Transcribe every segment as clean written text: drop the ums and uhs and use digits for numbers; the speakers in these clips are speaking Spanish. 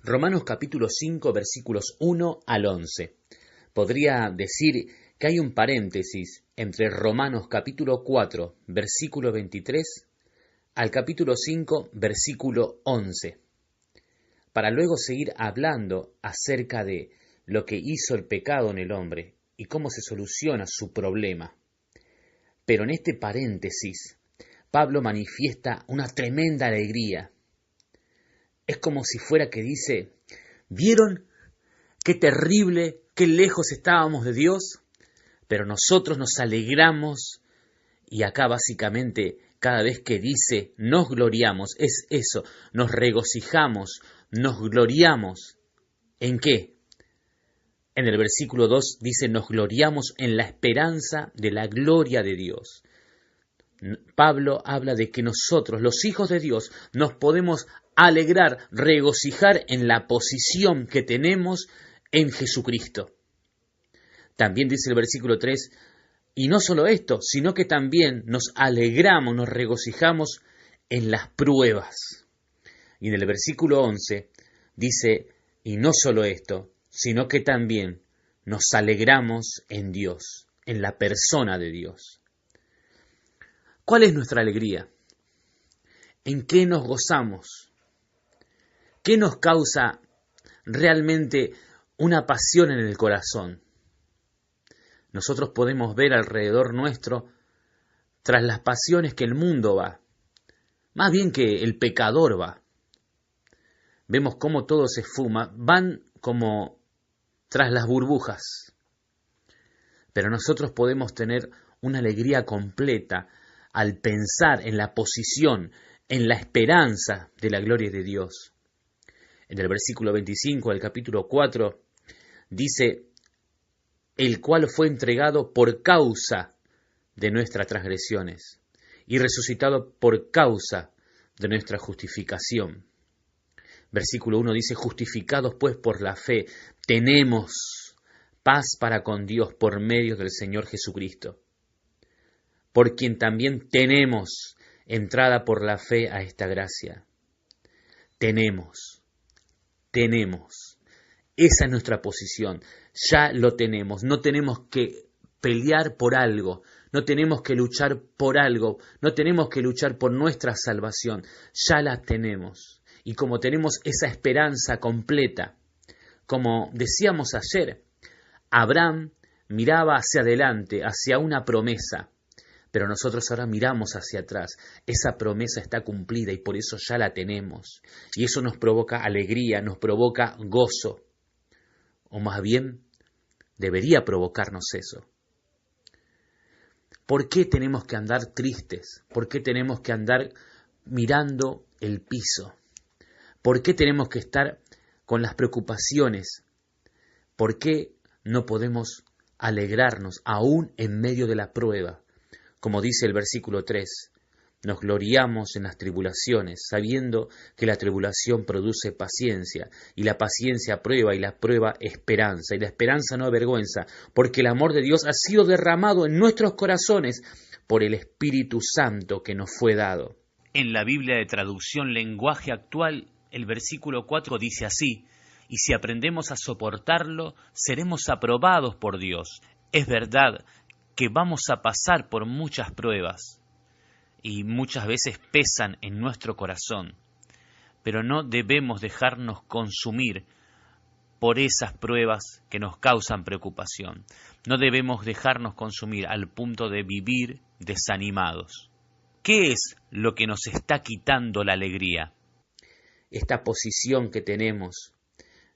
Romanos capítulo 5, versículos 1 al 11. Podría decir que hay un paréntesis entre Romanos capítulo 4, versículo 23, al capítulo 5, versículo 11, para luego seguir hablando acerca de lo que hizo el pecado en el hombre y cómo se soluciona su problema. Pero en este paréntesis, Pablo manifiesta una tremenda alegría. Es como si fuera que dice, ¿vieron qué terrible, qué lejos estábamos de Dios? Pero nosotros nos alegramos, y acá básicamente cada vez que dice nos gloriamos, es eso, nos regocijamos, nos gloriamos. ¿En qué? En el versículo 2 dice nos gloriamos en la esperanza de la gloria de Dios. Pablo habla de que nosotros, los hijos de Dios, nos podemos alegrar, regocijar en la posición que tenemos en Jesucristo. También dice el versículo 3, y no solo esto, sino que también nos alegramos, nos regocijamos en las pruebas. Y en el versículo 11 dice, y no solo esto, sino que también nos alegramos en Dios, en la persona de Dios. ¿Cuál es nuestra alegría? ¿En qué nos gozamos? ¿Qué nos causa realmente una pasión en el corazón? Nosotros podemos ver alrededor nuestro tras las pasiones que el mundo va, más bien que el pecador va. Vemos cómo todo se esfuma, van como tras las burbujas. Pero nosotros podemos tener una alegría completa al pensar en la posición, en la esperanza de la gloria de Dios. En el versículo 25 del capítulo 4 dice, el cual fue entregado por causa de nuestras transgresiones y resucitado por causa de nuestra justificación. Versículo 1 dice, justificados pues por la fe, tenemos paz para con Dios por medio del Señor Jesucristo, por quien también tenemos entrada por la fe a esta gracia. Tenemos. Esa es nuestra posición. Ya lo tenemos. No tenemos que pelear por algo. No tenemos que luchar por algo. No tenemos que luchar por nuestra salvación. Ya la tenemos. Y como tenemos esa esperanza completa, como decíamos ayer, Abraham miraba hacia adelante, hacia una promesa. Pero nosotros ahora miramos hacia atrás. Esa promesa está cumplida y por eso ya la tenemos. Y eso nos provoca alegría, nos provoca gozo. O más bien, debería provocarnos eso. ¿Por qué tenemos que andar tristes? ¿Por qué tenemos que andar mirando el piso? ¿Por qué tenemos que estar con las preocupaciones? ¿Por qué no podemos alegrarnos aún en medio de la prueba? Como dice el versículo 3, nos gloriamos en las tribulaciones, sabiendo que la tribulación produce paciencia, y la paciencia prueba, y la prueba esperanza, y la esperanza no avergüenza, porque el amor de Dios ha sido derramado en nuestros corazones por el Espíritu Santo que nos fue dado. En la Biblia de traducción lenguaje actual, el versículo 4 dice así, y si aprendemos a soportarlo, seremos aprobados por Dios. Es verdad que vamos a pasar por muchas pruebas y muchas veces pesan en nuestro corazón, pero no debemos dejarnos consumir por esas pruebas que nos causan preocupación. No debemos dejarnos consumir al punto de vivir desanimados. ¿Qué es lo que nos está quitando la alegría? Esta posición que tenemos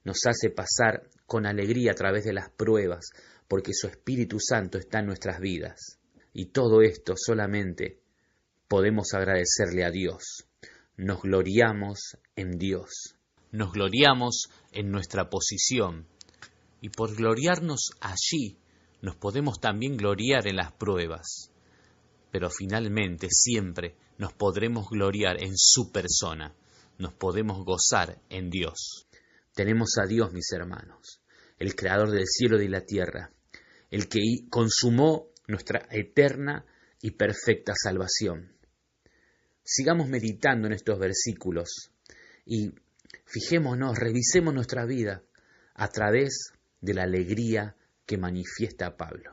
nos hace pasar con alegría a través de las pruebas, porque su Espíritu Santo está en nuestras vidas. Y todo esto solamente podemos agradecerle a Dios. Nos gloriamos en Dios. Nos gloriamos en nuestra posición. Y por gloriarnos allí, nos podemos también gloriar en las pruebas. Pero finalmente siempre nos podremos gloriar en su persona. Nos podemos gozar en Dios. Tenemos a Dios, mis hermanos, el Creador del cielo y de la tierra, el que consumó nuestra eterna y perfecta salvación. Sigamos meditando en estos versículos y Fijémonos, revisemos nuestra vida a través de la alegría que manifiesta Pablo.